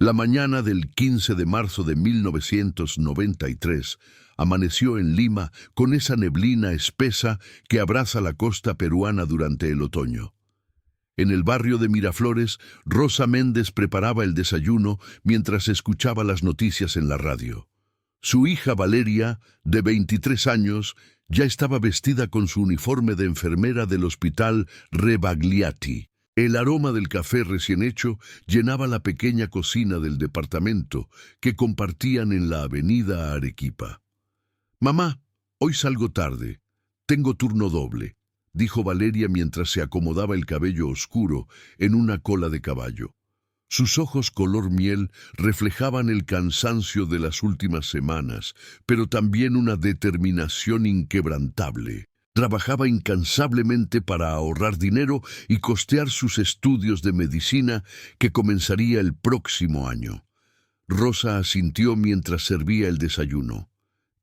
La mañana del 15 de marzo de 1993 amaneció en Lima con esa neblina espesa que abraza la costa peruana durante el otoño. En el barrio de Miraflores, Rosa Méndez preparaba el desayuno mientras escuchaba las noticias en la radio. Su hija Valeria, de 23 años, ya estaba vestida con su uniforme de enfermera del hospital Rebagliati. El aroma del café recién hecho llenaba la pequeña cocina del departamento que compartían en la avenida Arequipa. «Mamá, hoy salgo tarde. Tengo turno doble», dijo Valeria mientras se acomodaba el cabello oscuro en una cola de caballo. Sus ojos color miel reflejaban el cansancio de las últimas semanas, pero también una determinación inquebrantable. Trabajaba incansablemente para ahorrar dinero y costear sus estudios de medicina que comenzaría el próximo año. Rosa asintió mientras servía el desayuno.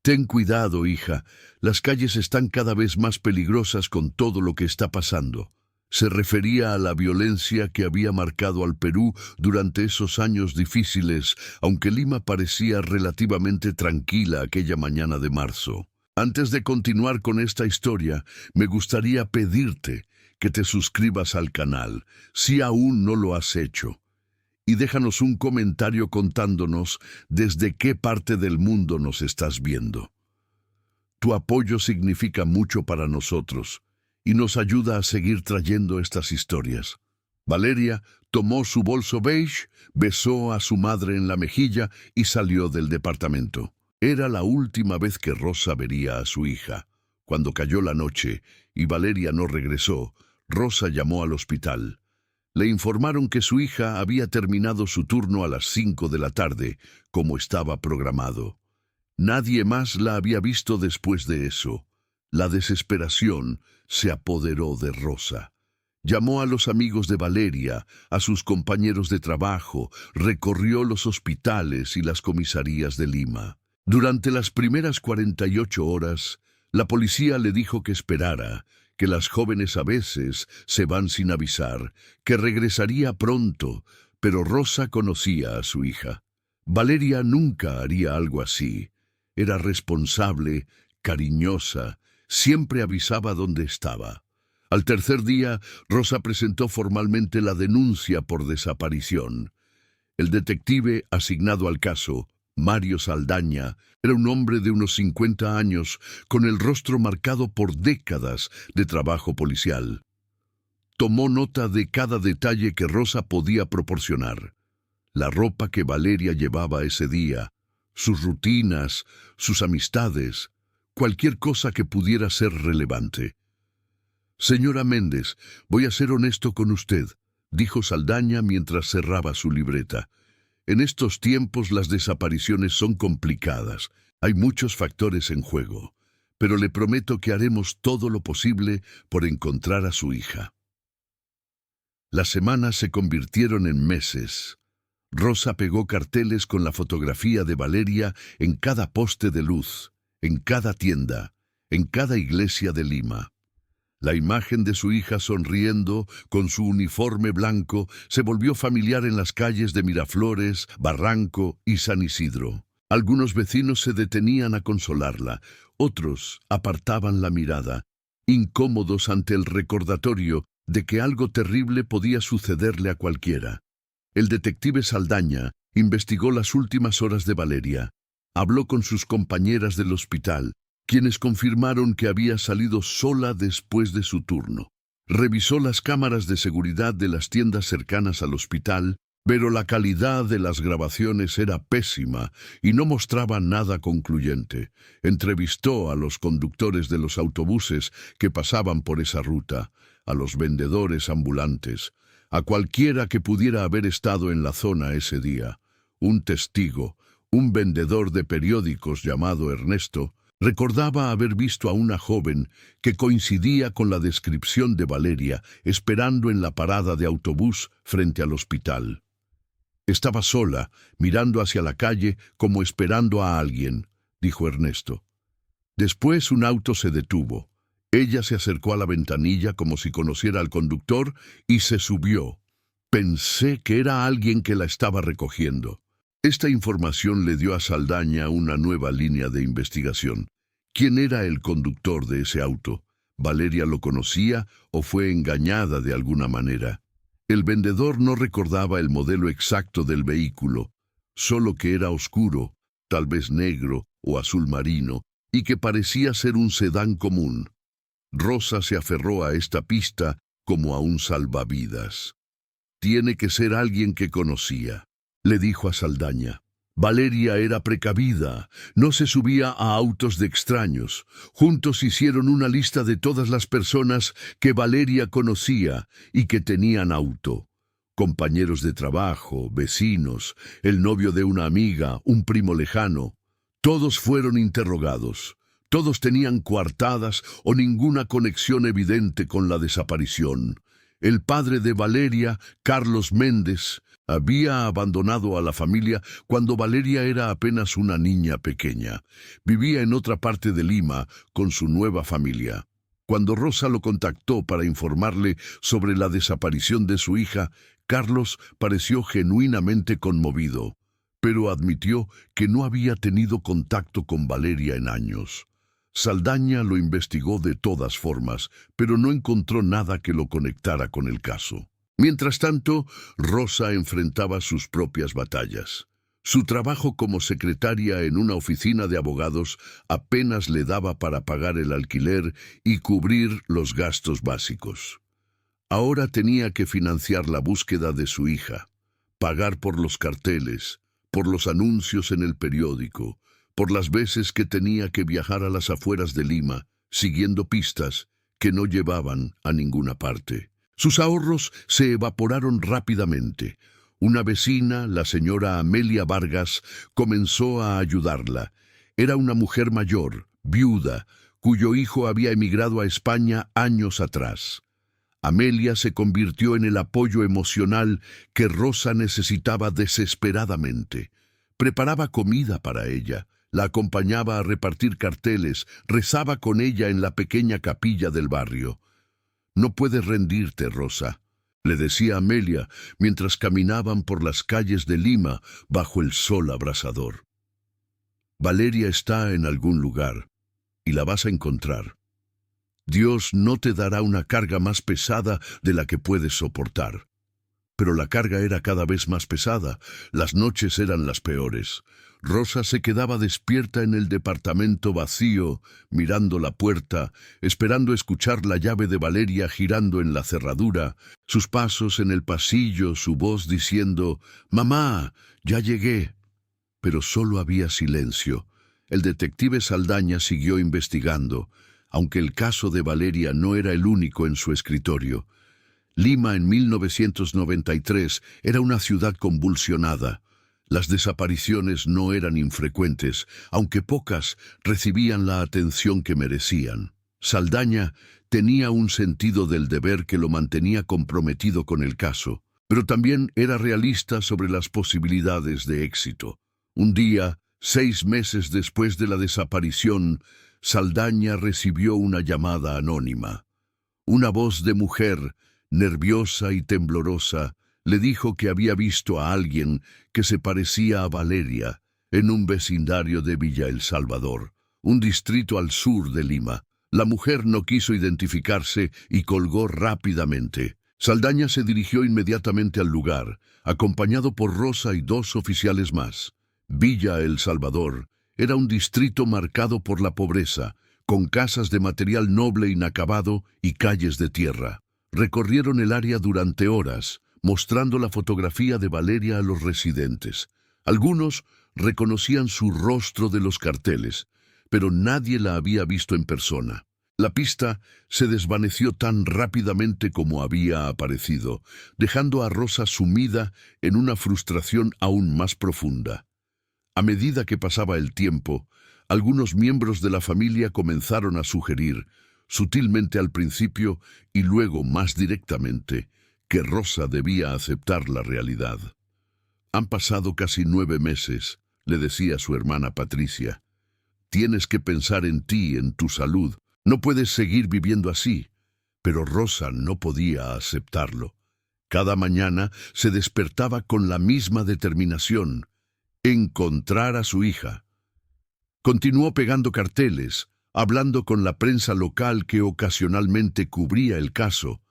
«Ten cuidado, hija. Las calles están cada vez más peligrosas con todo lo que está pasando». Se refería a la violencia que había marcado al Perú durante esos años difíciles, aunque Lima parecía relativamente tranquila aquella mañana de marzo. Antes de continuar con esta historia, me gustaría pedirte que te suscribas al canal, si aún no lo has hecho, y déjanos un comentario contándonos desde qué parte del mundo nos estás viendo. Tu apoyo significa mucho para nosotros y nos ayuda a seguir trayendo estas historias. Valeria tomó su bolso beige, besó a su madre en la mejilla y salió del departamento. Era la última vez que Rosa vería a su hija. Cuando cayó la noche y Valeria no regresó, Rosa llamó al hospital. Le informaron que su hija había terminado su turno a las 5 de la tarde, como estaba programado. Nadie más la había visto después de eso. La desesperación se apoderó de Rosa. Llamó a los amigos de Valeria, a sus compañeros de trabajo, recorrió los hospitales y las comisarías de Lima. Durante las primeras 48 horas, la policía le dijo que esperara, que las jóvenes a veces se van sin avisar, que regresaría pronto, pero Rosa conocía a su hija. Valeria nunca haría algo así. Era responsable, cariñosa, siempre avisaba dónde estaba. Al tercer día, Rosa presentó formalmente la denuncia por desaparición. El detective asignado al caso, Mario Saldaña, era un hombre de unos 50 años, con el rostro marcado por décadas de trabajo policial. Tomó nota de cada detalle que Rosa podía proporcionar. La ropa que Valeria llevaba ese día, sus rutinas, sus amistades, cualquier cosa que pudiera ser relevante. «Señora Méndez, voy a ser honesto con usted», dijo Saldaña mientras cerraba su libreta. «En estos tiempos las desapariciones son complicadas. Hay muchos factores en juego. Pero le prometo que haremos todo lo posible por encontrar a su hija». Las semanas se convirtieron en meses. Rosa pegó carteles con la fotografía de Valeria en cada poste de luz, en cada tienda, en cada iglesia de Lima. La imagen de su hija sonriendo, con su uniforme blanco, se volvió familiar en las calles de Miraflores, Barranco y San Isidro. Algunos vecinos se detenían a consolarla, otros apartaban la mirada, incómodos ante el recordatorio de que algo terrible podía sucederle a cualquiera. El detective Saldaña investigó las últimas horas de Valeria. Habló con sus compañeras del hospital, quienes confirmaron que había salido sola después de su turno. Revisó las cámaras de seguridad de las tiendas cercanas al hospital, pero la calidad de las grabaciones era pésima y no mostraba nada concluyente. Entrevistó a los conductores de los autobuses que pasaban por esa ruta, a los vendedores ambulantes, a cualquiera que pudiera haber estado en la zona ese día. Un testigo, un vendedor de periódicos llamado Ernesto, recordaba haber visto a una joven que coincidía con la descripción de Valeria esperando en la parada de autobús frente al hospital. Estaba sola, mirando hacia la calle como esperando a alguien, dijo Ernesto. Después un auto se detuvo. Ella se acercó a la ventanilla como si conociera al conductor y se subió. Pensé que era alguien que la estaba recogiendo. Esta información le dio a Saldaña una nueva línea de investigación. ¿Quién era el conductor de ese auto? ¿Valeria lo conocía o fue engañada de alguna manera? El vendedor no recordaba el modelo exacto del vehículo, solo que era oscuro, tal vez negro o azul marino, y que parecía ser un sedán común. Rosa se aferró a esta pista como a un salvavidas. Tiene que ser alguien que conocía, le dijo a Saldaña. Valeria era precavida, no se subía a autos de extraños. Juntos hicieron una lista de todas las personas que Valeria conocía y que tenían auto. Compañeros de trabajo, vecinos, el novio de una amiga, un primo lejano. Todos fueron interrogados. Todos tenían coartadas o ninguna conexión evidente con la desaparición. El padre de Valeria, Carlos Méndez, había abandonado a la familia cuando Valeria era apenas una niña pequeña. Vivía en otra parte de Lima con su nueva familia. Cuando Rosa lo contactó para informarle sobre la desaparición de su hija, Carlos pareció genuinamente conmovido, pero admitió que no había tenido contacto con Valeria en años. Saldaña lo investigó de todas formas, pero no encontró nada que lo conectara con el caso. Mientras tanto, Rosa enfrentaba sus propias batallas. Su trabajo como secretaria en una oficina de abogados apenas le daba para pagar el alquiler y cubrir los gastos básicos. Ahora tenía que financiar la búsqueda de su hija, pagar por los carteles, por los anuncios en el periódico, por las veces que tenía que viajar a las afueras de Lima, siguiendo pistas que no llevaban a ninguna parte. Sus ahorros se evaporaron rápidamente. Una vecina, la señora Amelia Vargas, comenzó a ayudarla. Era una mujer mayor, viuda, cuyo hijo había emigrado a España años atrás. Amelia se convirtió en el apoyo emocional que Rosa necesitaba desesperadamente. Preparaba comida para ella, la acompañaba a repartir carteles, rezaba con ella en la pequeña capilla del barrio. «No puedes rendirte, Rosa», le decía Amelia mientras caminaban por las calles de Lima bajo el sol abrasador. «Valeria está en algún lugar y la vas a encontrar. Dios no te dará una carga más pesada de la que puedes soportar». Pero la carga era cada vez más pesada, las noches eran las peores. Rosa se quedaba despierta en el departamento vacío, mirando la puerta, esperando escuchar la llave de Valeria girando en la cerradura, sus pasos en el pasillo, su voz diciendo «Mamá, ya llegué». Pero solo había silencio. El detective Saldaña siguió investigando, aunque el caso de Valeria no era el único en su escritorio. Lima en 1993 era una ciudad convulsionada. Las desapariciones no eran infrecuentes, aunque pocas recibían la atención que merecían. Saldaña tenía un sentido del deber que lo mantenía comprometido con el caso, pero también era realista sobre las posibilidades de éxito. Un día, 6 meses después de la desaparición, Saldaña recibió una llamada anónima. Una voz de mujer, nerviosa y temblorosa, le dijo que había visto a alguien que se parecía a Valeria en un vecindario de Villa El Salvador, un distrito al sur de Lima. La mujer no quiso identificarse y colgó rápidamente. Saldaña se dirigió inmediatamente al lugar, acompañado por Rosa y 2 oficiales más. Villa El Salvador era un distrito marcado por la pobreza, con casas de material noble inacabado y calles de tierra. Recorrieron el área durante horas, mostrando la fotografía de Valeria a los residentes. Algunos reconocían su rostro de los carteles, pero nadie la había visto en persona. La pista se desvaneció tan rápidamente como había aparecido, dejando a Rosa sumida en una frustración aún más profunda. A medida que pasaba el tiempo, algunos miembros de la familia comenzaron a sugerir, sutilmente al principio y luego más directamente, que Rosa debía aceptar la realidad. «Han pasado casi 9 meses», le decía su hermana Patricia. «Tienes que pensar en ti, en tu salud. No puedes seguir viviendo así». Pero Rosa no podía aceptarlo. Cada mañana se despertaba con la misma determinación: encontrar a su hija. Continuó pegando carteles, hablando con la prensa local que ocasionalmente cubría el caso,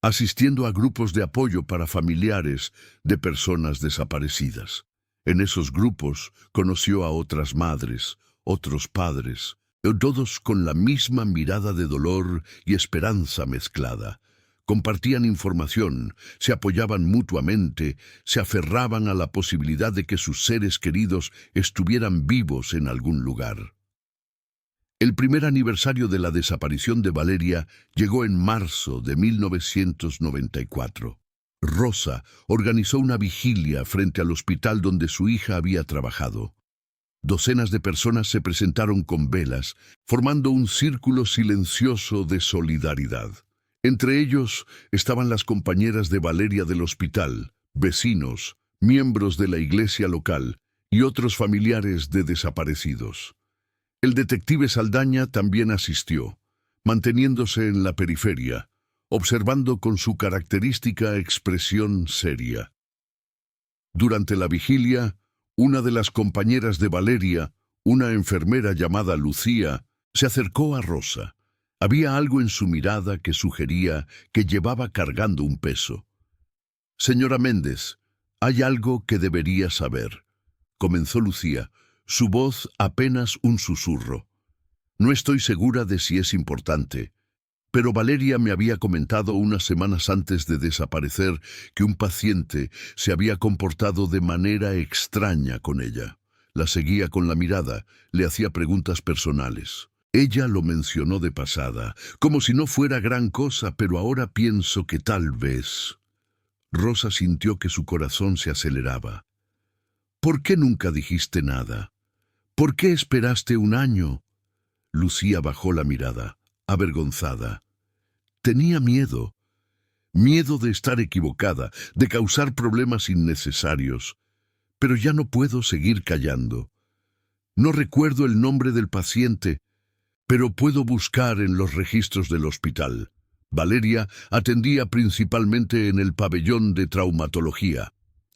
asistiendo a grupos de apoyo para familiares de personas desaparecidas. En esos grupos conoció a otras madres, otros padres, todos con la misma mirada de dolor y esperanza mezclada. Compartían información, se apoyaban mutuamente, se aferraban a la posibilidad de que sus seres queridos estuvieran vivos en algún lugar. El primer aniversario de la desaparición de Valeria llegó en marzo de 1994. Rosa organizó una vigilia frente al hospital donde su hija había trabajado. Docenas de personas se presentaron con velas, formando un círculo silencioso de solidaridad. Entre ellos estaban las compañeras de Valeria del hospital, vecinos, miembros de la iglesia local y otros familiares de desaparecidos. El detective Saldaña también asistió, manteniéndose en la periferia, observando con su característica expresión seria. Durante la vigilia, una de las compañeras de Valeria, una enfermera llamada Lucía, se acercó a Rosa. Había algo en su mirada que sugería que llevaba cargando un peso. «Señora Méndez, hay algo que debería saber», comenzó Lucía, su voz apenas un susurro. «No estoy segura de si es importante, pero Valeria me había comentado unas semanas antes de desaparecer que un paciente se había comportado de manera extraña con ella. La seguía con la mirada, le hacía preguntas personales. Ella lo mencionó de pasada, como si no fuera gran cosa, pero ahora pienso que tal vez». Rosa sintió que su corazón se aceleraba. «¿Por qué nunca dijiste nada? ¿Por qué esperaste un año?» Lucía bajó la mirada, avergonzada. Tenía miedo. Miedo de estar equivocada, de causar problemas innecesarios. Pero ya no puedo seguir callando. No recuerdo el nombre del paciente, pero puedo buscar en los registros del hospital. Valeria atendía principalmente en el pabellón de traumatología.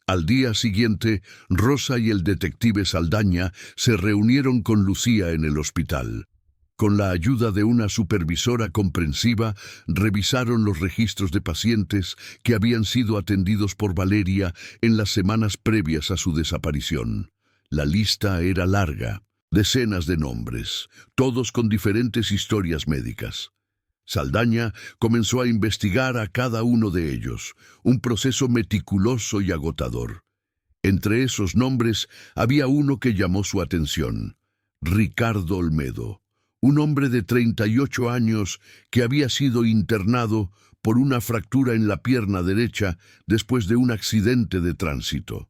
Al día siguiente, Rosa y el detective Saldaña se reunieron con Lucía en el hospital. Con la ayuda de una supervisora comprensiva, revisaron los registros de pacientes que habían sido atendidos por Valeria en las semanas previas a su desaparición. La lista era larga, decenas de nombres, todos con diferentes historias médicas. Saldaña comenzó a investigar a cada uno de ellos, un proceso meticuloso y agotador. Entre esos nombres había uno que llamó su atención: Ricardo Olmedo, un hombre de 38 años que había sido internado por una fractura en la pierna derecha después de un accidente de tránsito.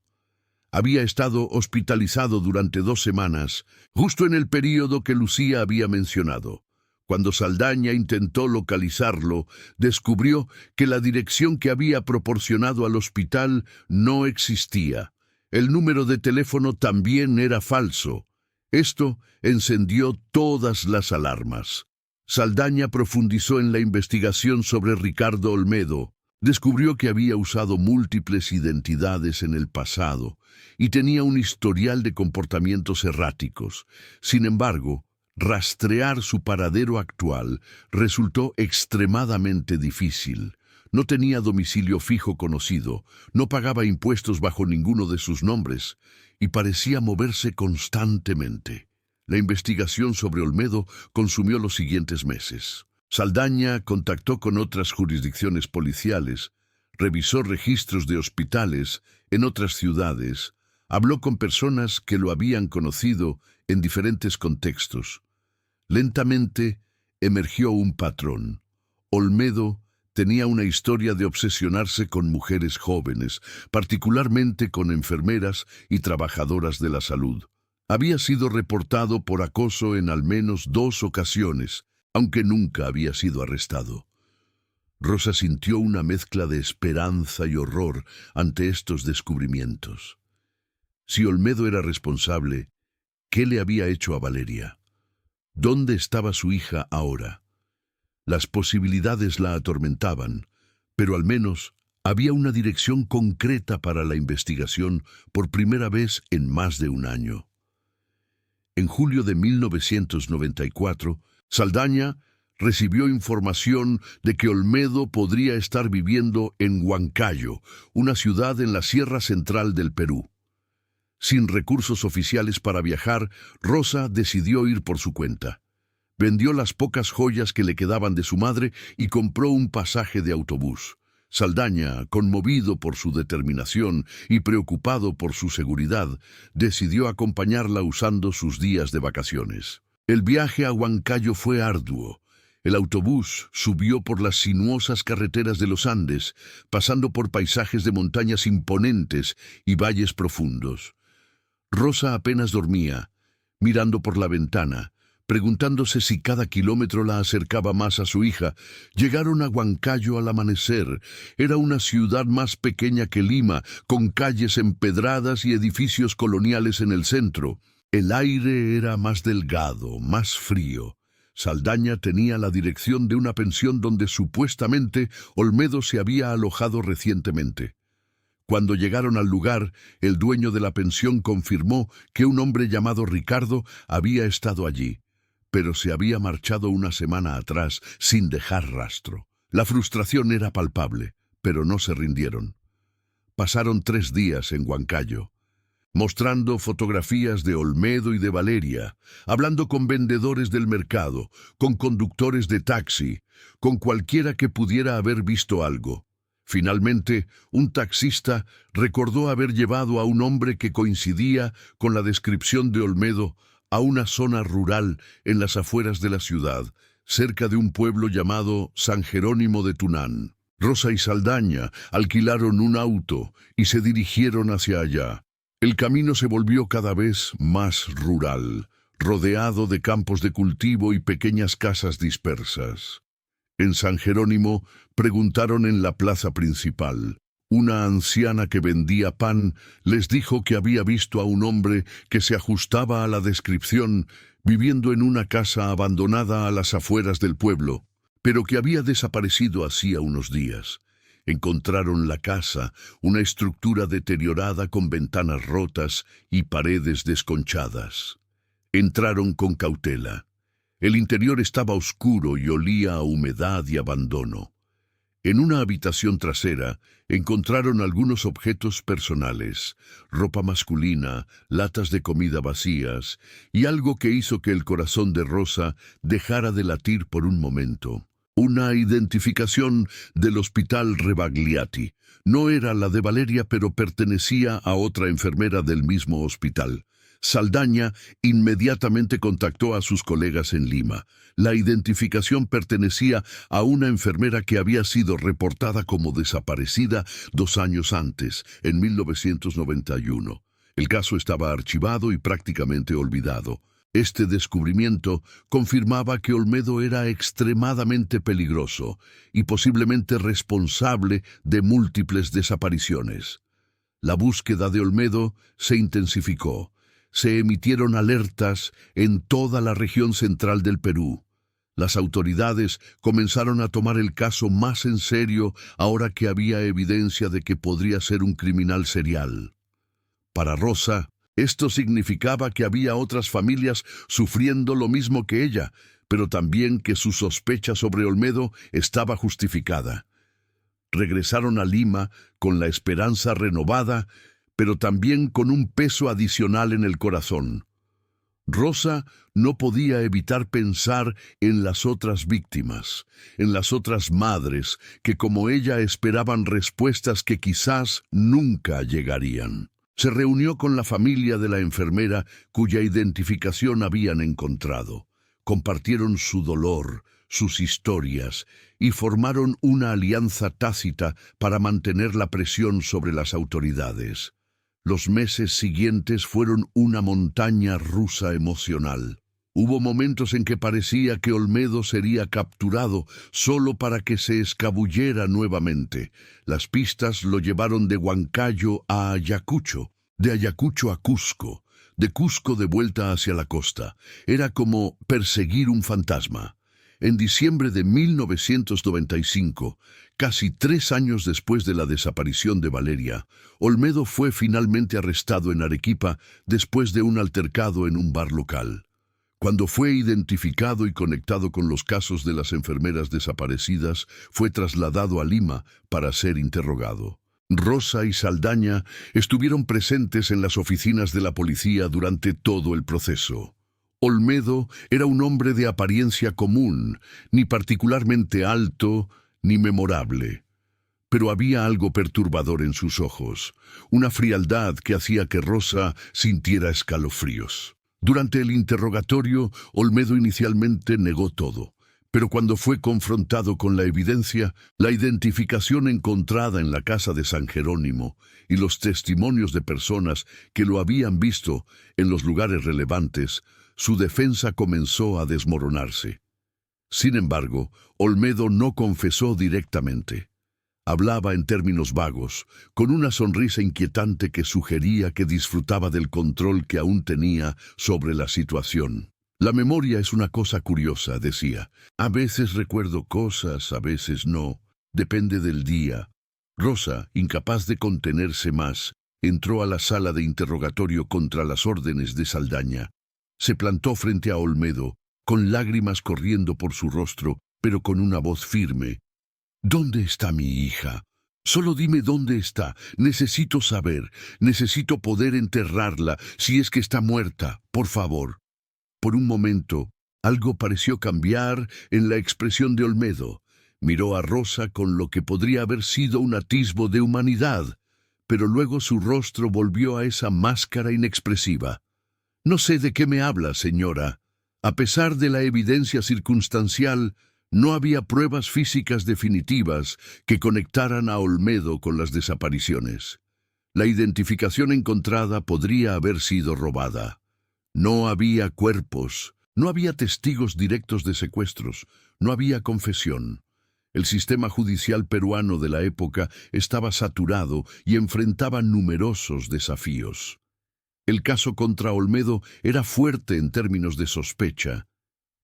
Había estado hospitalizado durante 2 semanas, justo en el período que Lucía había mencionado. Cuando Saldaña intentó localizarlo, descubrió que la dirección que había proporcionado al hospital no existía. El número de teléfono también era falso. Esto encendió todas las alarmas. Saldaña profundizó en la investigación sobre Ricardo Olmedo. Descubrió que había usado múltiples identidades en el pasado y tenía un historial de comportamientos erráticos. Sin embargo, rastrear su paradero actual resultó extremadamente difícil. No tenía domicilio fijo conocido, no pagaba impuestos bajo ninguno de sus nombres y parecía moverse constantemente. La investigación sobre Olmedo consumió los siguientes meses. Saldaña contactó con otras jurisdicciones policiales, revisó registros de hospitales en otras ciudades, habló con personas que lo habían conocido en diferentes contextos. Lentamente emergió un patrón. Olmedo tenía una historia de obsesionarse con mujeres jóvenes, particularmente con enfermeras y trabajadoras de la salud. Había sido reportado por acoso en al menos 2 ocasiones, aunque nunca había sido arrestado. Rosa sintió una mezcla de esperanza y horror ante estos descubrimientos. Si Olmedo era responsable, ¿qué le había hecho a Valeria? ¿Dónde estaba su hija ahora? Las posibilidades la atormentaban, pero al menos Había una dirección concreta para la investigación por primera vez en más de un año. En julio de 1994, Saldaña recibió información de que Olmedo podría estar viviendo en Huancayo, una ciudad en la Sierra Central del Perú. Sin recursos oficiales para viajar, Rosa decidió ir por su cuenta. Vendió las pocas joyas que le quedaban de su madre y compró un pasaje de autobús. Saldaña, conmovido por su determinación y preocupado por su seguridad, decidió acompañarla usando sus días de vacaciones. El viaje a Huancayo fue arduo. El autobús subió por las sinuosas carreteras de los Andes, pasando por paisajes de montañas imponentes y valles profundos. Rosa apenas dormía, mirando por la ventana, preguntándose si cada kilómetro la acercaba más a su hija. Llegaron a Huancayo al amanecer. Era una ciudad más pequeña que Lima, con calles empedradas y edificios coloniales en el centro. El aire era más delgado, más frío. Saldaña tenía la dirección de una pensión donde supuestamente Olmedo se había alojado recientemente. Cuando llegaron al lugar, el dueño de la pensión confirmó que un hombre llamado Ricardo había estado allí, pero se había marchado una semana atrás sin dejar rastro. La frustración era palpable, pero no se rindieron. Pasaron 3 días en Huancayo, mostrando fotografías de Olmedo y de Valeria, hablando con vendedores del mercado, con conductores de taxi, con cualquiera que pudiera haber visto algo. Finalmente, un taxista recordó haber llevado a un hombre que coincidía con la descripción de Olmedo a una zona rural en las afueras de la ciudad, cerca de un pueblo llamado San Jerónimo de Tunán. Rosa y Saldaña alquilaron un auto y se dirigieron hacia allá. El camino se volvió cada vez más rural, rodeado de campos de cultivo y pequeñas casas dispersas. En San Jerónimo preguntaron en la plaza principal. Una anciana que vendía pan les dijo que había visto a un hombre que se ajustaba a la descripción viviendo en una casa abandonada a las afueras del pueblo, pero que había desaparecido hacía unos días. Encontraron la casa, una estructura deteriorada con ventanas rotas y paredes desconchadas. Entraron con cautela. El interior estaba oscuro y olía a humedad y abandono. En una habitación trasera encontraron algunos objetos personales, ropa masculina, latas de comida vacías y algo que hizo que el corazón de Rosa dejara de latir por un momento. Una identificación del Hospital Rebagliati. No era la de Valeria, pero pertenecía a otra enfermera del mismo hospital. Saldaña inmediatamente contactó a sus colegas en Lima. La identificación pertenecía a una enfermera que había sido reportada como desaparecida 2 años antes, en 1991. El caso estaba archivado y prácticamente olvidado. Este descubrimiento confirmaba que Olmedo era extremadamente peligroso y posiblemente responsable de múltiples desapariciones. La búsqueda de Olmedo se intensificó. Se emitieron alertas en toda la región central del Perú. Las autoridades comenzaron a tomar el caso más en serio ahora que había evidencia de que podría ser un criminal serial. Para Rosa, esto significaba que había otras familias sufriendo lo mismo que ella, pero también que su sospecha sobre Olmedo estaba justificada. Regresaron a Lima con la esperanza renovada, pero también con un peso adicional en el corazón. Rosa no podía evitar pensar en las otras víctimas, en las otras madres que como ella esperaban respuestas que quizás nunca llegarían. Se reunió con la familia de la enfermera cuya identificación habían encontrado. Compartieron su dolor, sus historias, y formaron una alianza tácita para mantener la presión sobre las autoridades. Los meses siguientes fueron una montaña rusa emocional. Hubo momentos en que parecía que Olmedo sería capturado solo para que se escabullera nuevamente. Las pistas lo llevaron de Huancayo a Ayacucho, de Ayacucho a Cusco, de Cusco de vuelta hacia la costa. Era como perseguir un fantasma. En diciembre de 1995, casi 3 años después de la desaparición de Valeria, Olmedo fue finalmente arrestado en Arequipa después de un altercado en un bar local. Cuando fue identificado y conectado con los casos de las enfermeras desaparecidas, fue trasladado a Lima para ser interrogado. Rosa y Saldaña estuvieron presentes en las oficinas de la policía durante todo el proceso. Olmedo era un hombre de apariencia común, ni particularmente alto ni memorable. Pero había algo perturbador en sus ojos, una frialdad que hacía que Rosa sintiera escalofríos. Durante el interrogatorio, Olmedo inicialmente negó todo, pero cuando fue confrontado con la evidencia, la identificación encontrada en la casa de San Jerónimo y los testimonios de personas que lo habían visto en los lugares relevantes, su defensa comenzó a desmoronarse. Sin embargo, Olmedo no confesó directamente. Hablaba en términos vagos, con una sonrisa inquietante que sugería que disfrutaba del control que aún tenía sobre la situación. La memoria es una cosa curiosa, decía. A veces recuerdo cosas, a veces no. Depende del día. Rosa, incapaz de contenerse más, entró a la sala de interrogatorio contra las órdenes de Saldaña. Se plantó frente a Olmedo, con lágrimas corriendo por su rostro, pero con una voz firme. ¿Dónde está mi hija? Solo dime dónde está. Necesito saber. Necesito poder enterrarla, si es que está muerta, por favor. Por un momento, algo pareció cambiar en la expresión de Olmedo. Miró a Rosa con lo que podría haber sido un atisbo de humanidad, pero luego su rostro volvió a esa máscara inexpresiva. No sé de qué me habla, señora. A pesar de la evidencia circunstancial, no había pruebas físicas definitivas que conectaran a Olmedo con las desapariciones. La identificación encontrada podría haber sido robada. No había cuerpos, no había testigos directos de secuestros, no había confesión. El sistema judicial peruano de la época estaba saturado y enfrentaba numerosos desafíos. El caso contra Olmedo era fuerte en términos de sospecha,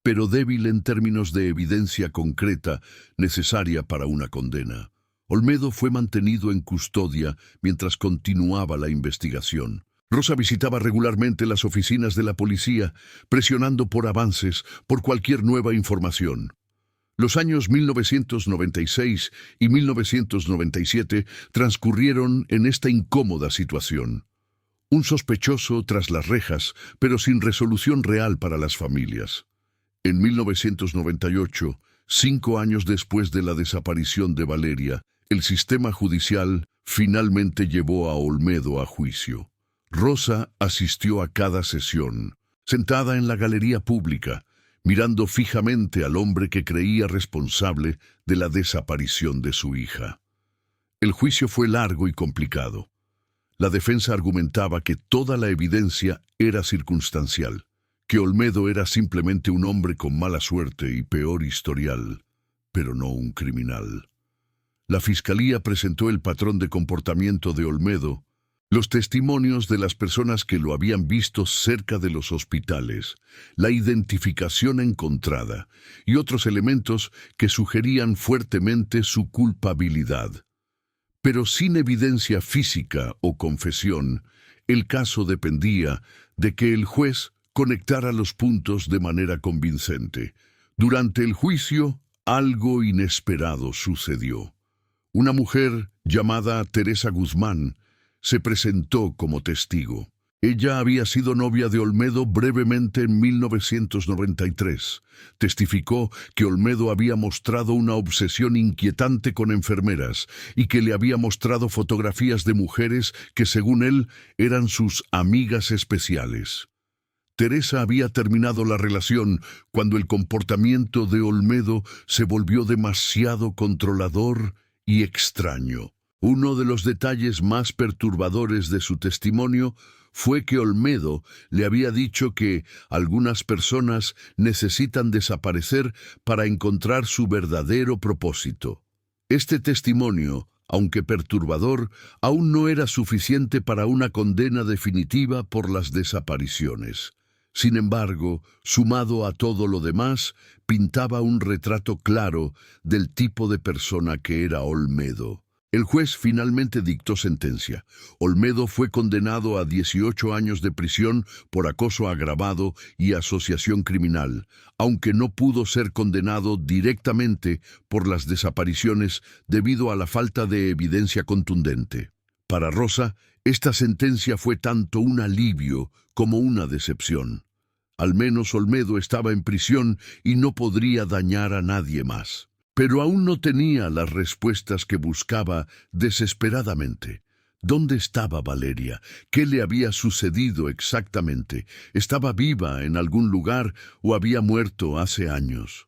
pero débil en términos de evidencia concreta necesaria para una condena. Olmedo fue mantenido en custodia mientras continuaba la investigación. Rosa visitaba regularmente las oficinas de la policía, presionando por avances, por cualquier nueva información. Los años 1996 y 1997 transcurrieron en esta incómoda situación. Un sospechoso tras las rejas, pero sin resolución real para las familias. En 1998, 5 años después de la desaparición de Valeria, el sistema judicial finalmente llevó a Olmedo a juicio. Rosa asistió a cada sesión, sentada en la galería pública, mirando fijamente al hombre que creía responsable de la desaparición de su hija. El juicio fue largo y complicado. La defensa argumentaba que toda la evidencia era circunstancial, que Olmedo era simplemente un hombre con mala suerte y peor historial, pero no un criminal. La fiscalía presentó el patrón de comportamiento de Olmedo, los testimonios de las personas que lo habían visto cerca de los hospitales, la identificación encontrada y otros elementos que sugerían fuertemente su culpabilidad. Pero sin evidencia física o confesión, el caso dependía de que el juez conectara los puntos de manera convincente. Durante el juicio, algo inesperado sucedió. Una mujer llamada Teresa Guzmán se presentó como testigo. Ella había sido novia de Olmedo brevemente en 1993. Testificó que Olmedo había mostrado una obsesión inquietante con enfermeras y que le había mostrado fotografías de mujeres que, según él, eran sus amigas especiales. Teresa había terminado la relación cuando el comportamiento de Olmedo se volvió demasiado controlador y extraño. Uno de los detalles más perturbadores de su testimonio fue que Olmedo le había dicho que algunas personas necesitan desaparecer para encontrar su verdadero propósito. Este testimonio, aunque perturbador, aún no era suficiente para una condena definitiva por las desapariciones. Sin embargo, sumado a todo lo demás, pintaba un retrato claro del tipo de persona que era Olmedo. El juez finalmente dictó sentencia. Olmedo fue condenado a 18 años de prisión por acoso agravado y asociación criminal, aunque no pudo ser condenado directamente por las desapariciones debido a la falta de evidencia contundente. Para Rosa, esta sentencia fue tanto un alivio como una decepción. Al menos Olmedo estaba en prisión y no podría dañar a nadie más. Pero aún no tenía las respuestas que buscaba desesperadamente. ¿Dónde estaba Valeria? ¿Qué le había sucedido exactamente? ¿Estaba viva en algún lugar o había muerto hace años?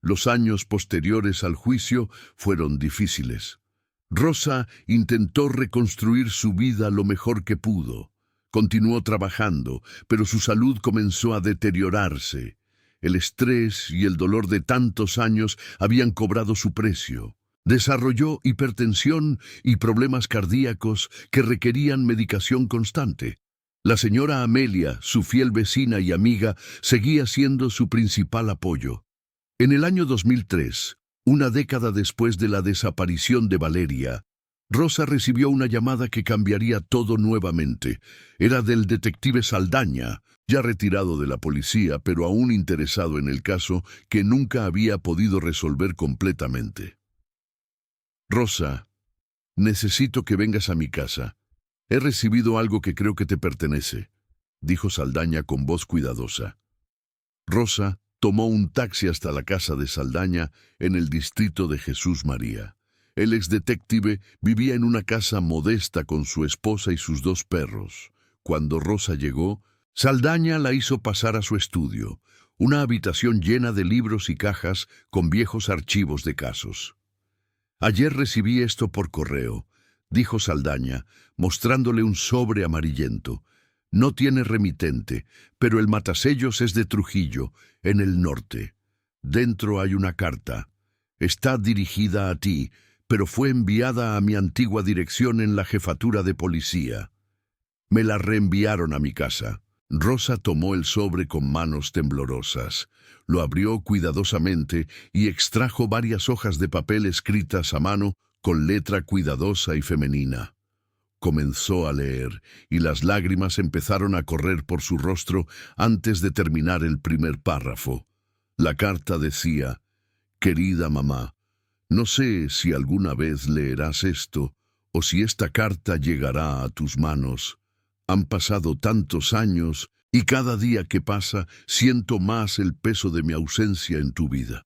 Los años posteriores al juicio fueron difíciles. Rosa intentó reconstruir su vida lo mejor que pudo. Continuó trabajando, pero su salud comenzó a deteriorarse. El estrés y el dolor de tantos años habían cobrado su precio. Desarrolló hipertensión y problemas cardíacos que requerían medicación constante. La señora Amelia, su fiel vecina y amiga, seguía siendo su principal apoyo. En el año 2003, una década después de la desaparición de Valeria, Rosa recibió una llamada que cambiaría todo nuevamente. Era del detective Saldaña, ya retirado de la policía, pero aún interesado en el caso que nunca había podido resolver completamente. Rosa, necesito que vengas a mi casa. He recibido algo que creo que te pertenece, dijo Saldaña con voz cuidadosa. Rosa tomó un taxi hasta la casa de Saldaña en el distrito de Jesús María. El exdetective vivía en una casa modesta con su esposa y sus 2 perros. Cuando Rosa llegó, Saldaña la hizo pasar a su estudio, una habitación llena de libros y cajas con viejos archivos de casos. Ayer recibí esto por correo, dijo Saldaña, mostrándole un sobre amarillento. No tiene remitente, pero el matasellos es de Trujillo, en el norte. Dentro hay una carta. Está dirigida a ti, pero fue enviada a mi antigua dirección en la jefatura de policía. Me la reenviaron a mi casa. Rosa tomó el sobre con manos temblorosas. Lo abrió cuidadosamente y extrajo varias hojas de papel escritas a mano con letra cuidadosa y femenina. Comenzó a leer, y las lágrimas empezaron a correr por su rostro antes de terminar el primer párrafo. La carta decía: «Querida mamá, no sé si alguna vez leerás esto, o si esta carta llegará a tus manos. Han pasado tantos años, y cada día que pasa siento más el peso de mi ausencia en tu vida.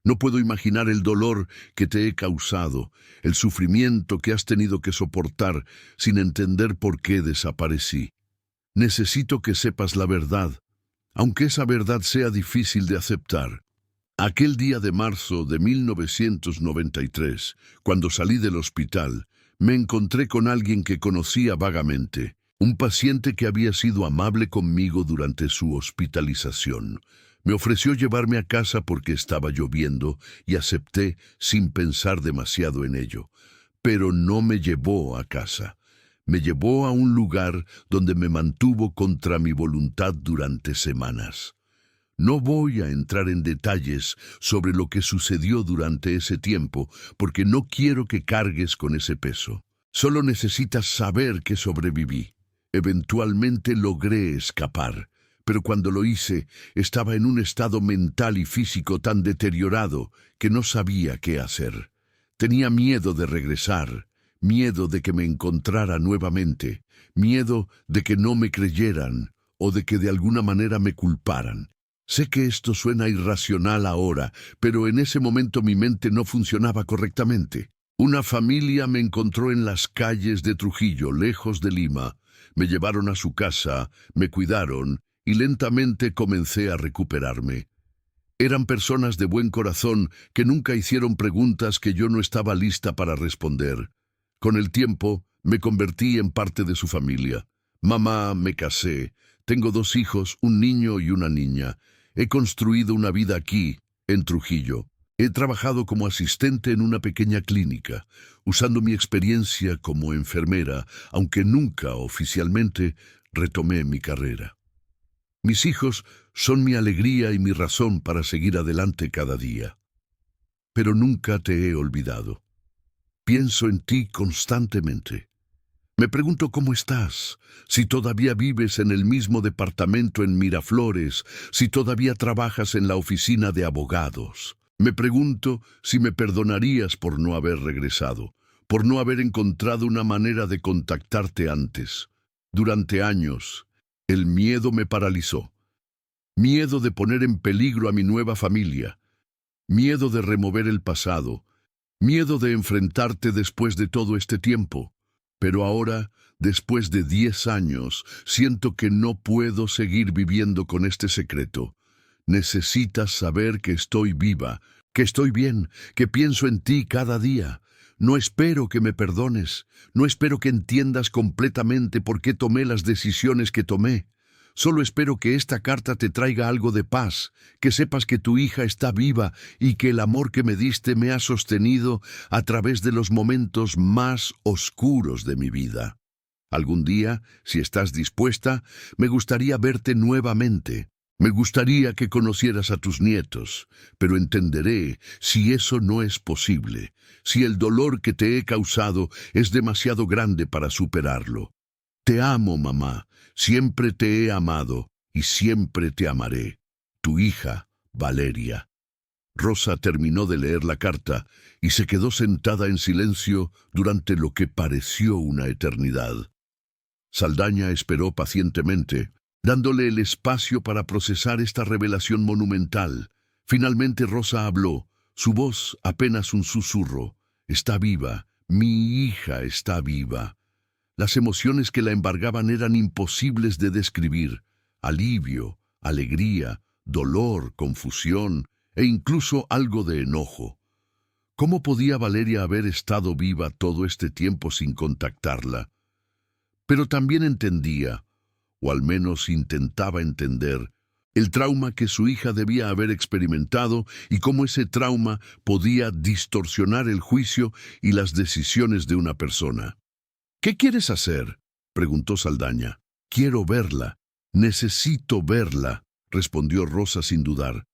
No puedo imaginar el dolor que te he causado, el sufrimiento que has tenido que soportar sin entender por qué desaparecí. Necesito que sepas la verdad, aunque esa verdad sea difícil de aceptar. Aquel día de marzo de 1993, cuando salí del hospital, me encontré con alguien que conocía vagamente, un paciente que había sido amable conmigo durante su hospitalización. Me ofreció llevarme a casa porque estaba lloviendo y acepté sin pensar demasiado en ello. Pero no me llevó a casa. Me llevó a un lugar donde me mantuvo contra mi voluntad durante semanas. No voy a entrar en detalles sobre lo que sucedió durante ese tiempo porque no quiero que cargues con ese peso. Solo necesitas saber que sobreviví. Eventualmente logré escapar. Pero cuando lo hice, estaba en un estado mental y físico tan deteriorado que no sabía qué hacer. Tenía miedo de regresar, miedo de que me encontrara nuevamente, miedo de que no me creyeran o de que de alguna manera me culparan. Sé que esto suena irracional ahora, pero en ese momento mi mente no funcionaba correctamente. Una familia me encontró en las calles de Trujillo, lejos de Lima. Me llevaron a su casa, me cuidaron, y lentamente comencé a recuperarme. Eran personas de buen corazón que nunca hicieron preguntas que yo no estaba lista para responder. Con el tiempo, me convertí en parte de su familia. Mamá, me casé. Tengo 2 hijos, un niño y una niña. He construido una vida aquí, en Trujillo. He trabajado como asistente en una pequeña clínica, usando mi experiencia como enfermera, aunque nunca oficialmente retomé mi carrera. Mis hijos son mi alegría y mi razón para seguir adelante cada día. Pero nunca te he olvidado. Pienso en ti constantemente. Me pregunto cómo estás, si todavía vives en el mismo departamento en Miraflores, si todavía trabajas en la oficina de abogados. Me pregunto si me perdonarías por no haber regresado, por no haber encontrado una manera de contactarte antes. Durante años, el miedo me paralizó. Miedo de poner en peligro a mi nueva familia. Miedo de remover el pasado. Miedo de enfrentarte después de todo este tiempo. Pero ahora, después de 10 años, siento que no puedo seguir viviendo con este secreto. Necesitas saber que estoy viva, que estoy bien, que pienso en ti cada día. No espero que me perdones, no espero que entiendas completamente por qué tomé las decisiones que tomé. Solo espero que esta carta te traiga algo de paz, que sepas que tu hija está viva y que el amor que me diste me ha sostenido a través de los momentos más oscuros de mi vida. Algún día, si estás dispuesta, me gustaría verte nuevamente. Me gustaría que conocieras a tus nietos, pero entenderé si eso no es posible, si el dolor que te he causado es demasiado grande para superarlo. Te amo, mamá. Siempre te he amado y siempre te amaré. Tu hija, Valeria. Rosa terminó de leer la carta y se quedó sentada en silencio durante lo que pareció una eternidad. Saldaña esperó pacientemente, dándole el espacio para procesar esta revelación monumental. Finalmente Rosa habló, su voz apenas un susurro. Está viva, mi hija está viva. Las emociones que la embargaban eran imposibles de describir. Alivio, alegría, dolor, confusión e incluso algo de enojo. ¿Cómo podía Valeria haber estado viva todo este tiempo sin contactarla? Pero también entendía, o al menos intentaba entender, el trauma que su hija debía haber experimentado y cómo ese trauma podía distorsionar el juicio y las decisiones de una persona. ¿Qué quieres hacer?, preguntó Saldaña. Quiero verla. Necesito verla, respondió Rosa sin dudar.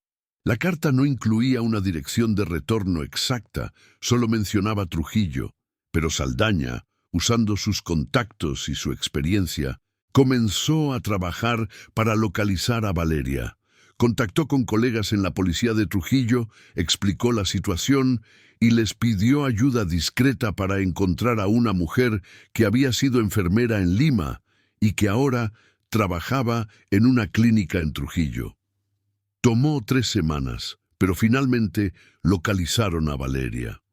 La carta no incluía una dirección de retorno exacta, solo mencionaba Trujillo, pero Saldaña, usando sus contactos y su experiencia, comenzó a trabajar para localizar a Valeria. Contactó con colegas en la policía de Trujillo, explicó la situación y les pidió ayuda discreta para encontrar a una mujer que había sido enfermera en Lima y que ahora trabajaba en una clínica en Trujillo. Tomó 3 semanas, pero finalmente localizaron a Valeria.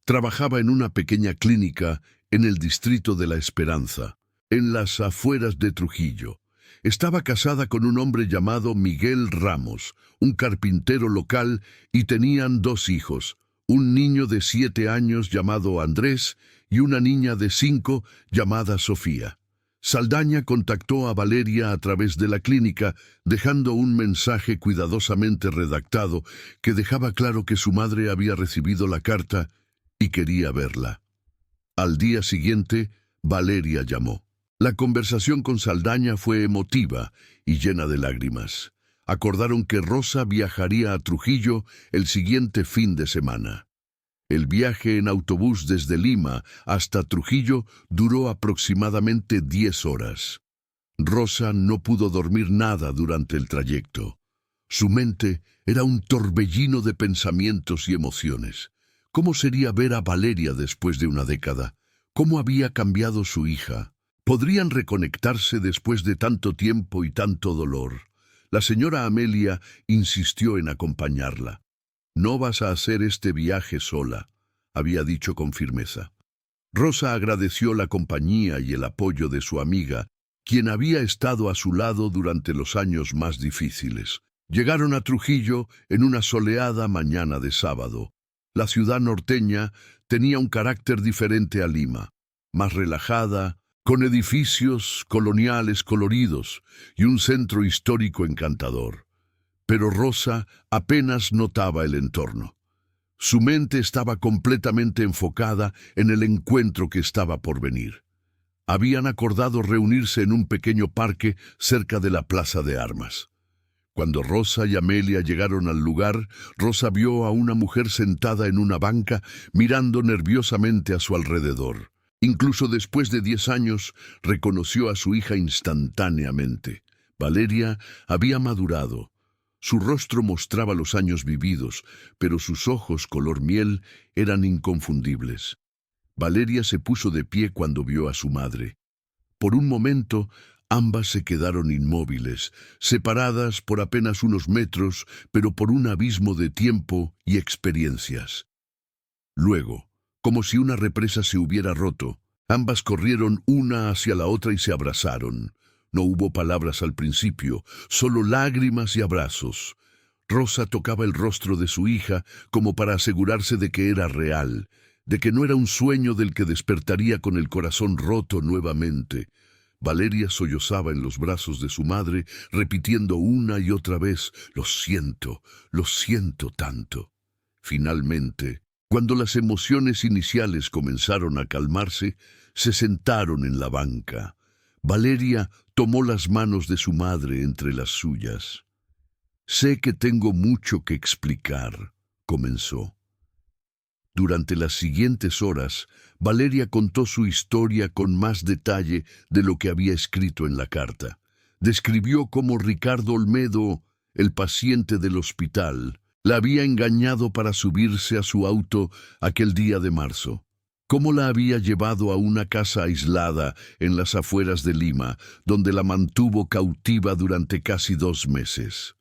Trabajaba en una pequeña clínica en el distrito de La Esperanza, en las afueras de Trujillo. Estaba casada con un hombre llamado Miguel Ramos, un carpintero local, y tenían 2 hijos, un niño de 7 años llamado Andrés y una niña de 5 llamada Sofía. Saldaña contactó a Valeria a través de la clínica, dejando un mensaje cuidadosamente redactado que dejaba claro que su madre había recibido la carta y quería verla. Al día siguiente, Valeria llamó. La conversación con Saldaña fue emotiva y llena de lágrimas. Acordaron que Rosa viajaría a Trujillo el siguiente fin de semana. El viaje en autobús desde Lima hasta Trujillo duró aproximadamente 10 horas. Rosa no pudo dormir nada durante el trayecto. Su mente era un torbellino de pensamientos y emociones. ¿Cómo sería ver a Valeria después de una década? ¿Cómo había cambiado su hija? ¿Podrían reconectarse después de tanto tiempo y tanto dolor? La señora Amelia insistió en acompañarla. «No vas a hacer este viaje sola», había dicho con firmeza. Rosa agradeció la compañía y el apoyo de su amiga, quien había estado a su lado durante los años más difíciles. Llegaron a Trujillo en una soleada mañana de sábado. La ciudad norteña tenía un carácter diferente a Lima, más relajada, con edificios coloniales coloridos y un centro histórico encantador. Pero Rosa apenas notaba el entorno. Su mente estaba completamente enfocada en el encuentro que estaba por venir. Habían acordado reunirse en un pequeño parque cerca de la plaza de armas. Cuando Rosa y Amelia llegaron al lugar, Rosa vio a una mujer sentada en una banca, mirando nerviosamente a su alrededor. Incluso después de 10 años, reconoció a su hija instantáneamente. Valeria había madurado. Su rostro mostraba los años vividos, pero sus ojos color miel eran inconfundibles. Valeria se puso de pie cuando vio a su madre. Por un momento, ambas se quedaron inmóviles, separadas por apenas unos metros, pero por un abismo de tiempo y experiencias. Luego, como si una represa se hubiera roto, ambas corrieron una hacia la otra y se abrazaron. No hubo palabras al principio, solo lágrimas y abrazos. Rosa tocaba el rostro de su hija como para asegurarse de que era real, de que no era un sueño del que despertaría con el corazón roto nuevamente. Valeria sollozaba en los brazos de su madre, repitiendo una y otra vez, lo siento tanto. Finalmente, cuando las emociones iniciales comenzaron a calmarse, se sentaron en la banca. Valeria tomó las manos de su madre entre las suyas. «Sé que tengo mucho que explicar», comenzó. Durante las siguientes horas, Valeria contó su historia con más detalle de lo que había escrito en la carta. Describió cómo Ricardo Olmedo, el paciente del hospital, la había engañado para subirse a su auto aquel día de marzo. Cómo la había llevado a una casa aislada en las afueras de Lima, donde la mantuvo cautiva durante casi 2 meses.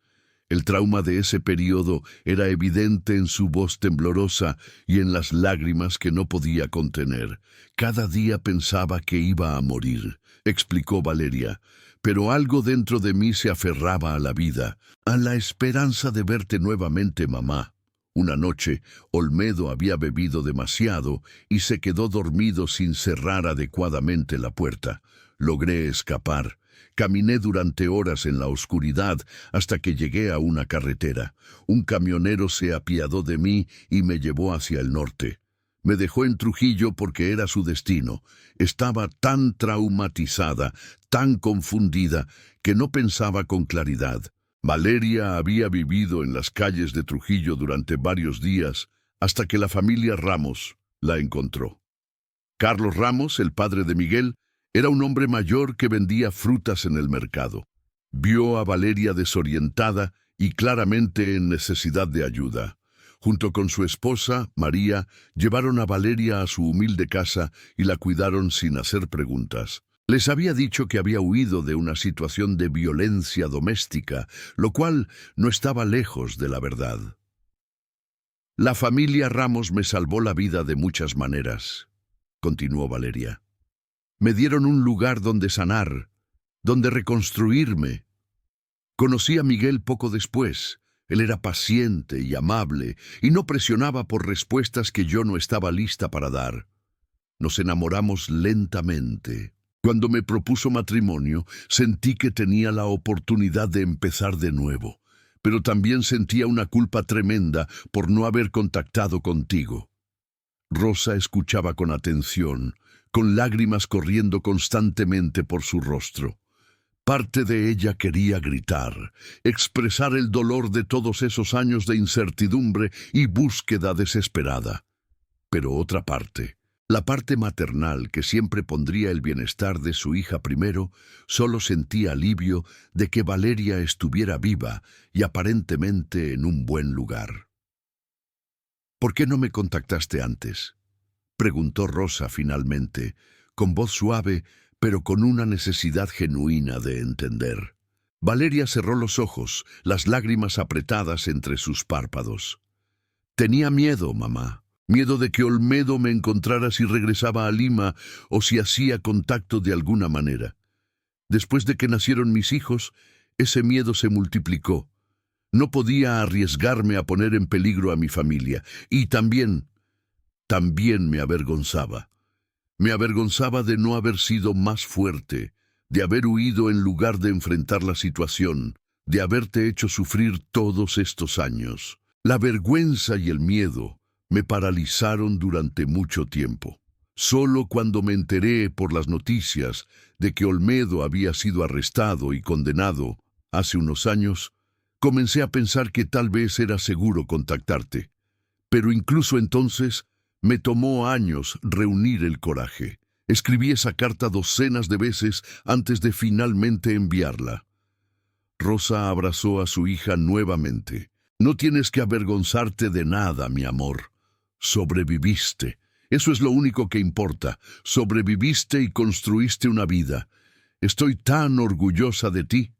El trauma de ese periodo era evidente en su voz temblorosa y en las lágrimas que no podía contener. Cada día pensaba que iba a morir, explicó Valeria, pero algo dentro de mí se aferraba a la vida, a la esperanza de verte nuevamente, mamá. Una noche, Olmedo había bebido demasiado y se quedó dormido sin cerrar adecuadamente la puerta. Logré escapar. Caminé durante horas en la oscuridad hasta que llegué a una carretera. Un camionero se apiadó de mí y me llevó hacia el norte. Me dejó en Trujillo porque era su destino. Estaba tan traumatizada, tan confundida, que no pensaba con claridad. Valeria había vivido en las calles de Trujillo durante varios días hasta que la familia Ramos la encontró. Carlos Ramos, el padre de Miguel, era un hombre mayor que vendía frutas en el mercado. Vio a Valeria desorientada y claramente en necesidad de ayuda. Junto con su esposa, María, llevaron a Valeria a su humilde casa y la cuidaron sin hacer preguntas. Les había dicho que había huido de una situación de violencia doméstica, lo cual no estaba lejos de la verdad. La familia Ramos me salvó la vida de muchas maneras, continuó Valeria. Me dieron un lugar donde sanar, donde reconstruirme. Conocí a Miguel poco después. Él era paciente y amable y no presionaba por respuestas que yo no estaba lista para dar. Nos enamoramos lentamente. Cuando me propuso matrimonio, sentí que tenía la oportunidad de empezar de nuevo, pero también sentía una culpa tremenda por no haber contactado contigo. Rosa escuchaba con atención, con lágrimas corriendo constantemente por su rostro. Parte de ella quería gritar, expresar el dolor de todos esos años de incertidumbre y búsqueda desesperada. Pero otra parte, la parte maternal que siempre pondría el bienestar de su hija primero, solo sentía alivio de que Valeria estuviera viva y aparentemente en un buen lugar. «¿Por qué no me contactaste antes?», preguntó Rosa finalmente, con voz suave, pero con una necesidad genuina de entender. Valeria cerró los ojos, las lágrimas apretadas entre sus párpados. «Tenía miedo, mamá. Miedo de que Olmedo me encontrara si regresaba a Lima o si hacía contacto de alguna manera. Después de que nacieron mis hijos, ese miedo se multiplicó. No podía arriesgarme a poner en peligro a mi familia. Y también me avergonzaba. Me avergonzaba de no haber sido más fuerte, de haber huido en lugar de enfrentar la situación, de haberte hecho sufrir todos estos años. La vergüenza y el miedo me paralizaron durante mucho tiempo. Solo cuando me enteré por las noticias de que Olmedo había sido arrestado y condenado hace unos años, comencé a pensar que tal vez era seguro contactarte. Pero incluso entonces me tomó años reunir el coraje. Escribí esa carta docenas de veces antes de finalmente enviarla. Rosa abrazó a su hija nuevamente. No tienes que avergonzarte de nada, mi amor. Sobreviviste. Eso es lo único que importa. Sobreviviste y construiste una vida. Estoy tan orgullosa de ti.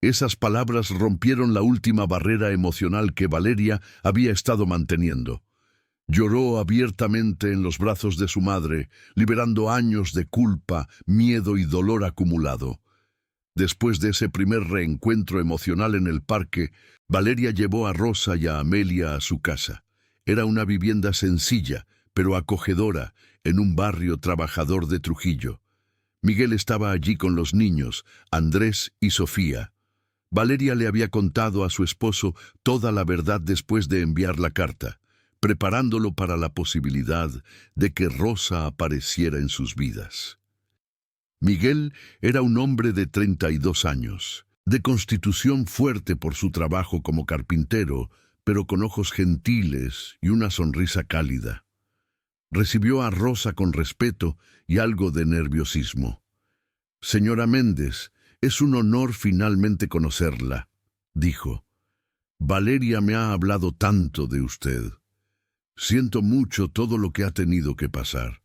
Esas palabras rompieron la última barrera emocional que Valeria había estado manteniendo. Lloró abiertamente en los brazos de su madre, liberando años de culpa, miedo y dolor acumulado. Después de ese primer reencuentro emocional en el parque, Valeria llevó a Rosa y a Amelia a su casa. Era una vivienda sencilla, pero acogedora, en un barrio trabajador de Trujillo. Miguel estaba allí con los niños, Andrés y Sofía. Valeria le había contado a su esposo toda la verdad después de enviar la carta, preparándolo para la posibilidad de que Rosa apareciera en sus vidas. Miguel era un hombre de 32 años, de constitución fuerte por su trabajo como carpintero, pero con ojos gentiles y una sonrisa cálida. Recibió a Rosa con respeto y algo de nerviosismo. «Señora Méndez, es un honor finalmente conocerla», dijo. «Valeria me ha hablado tanto de usted. Siento mucho todo lo que ha tenido que pasar.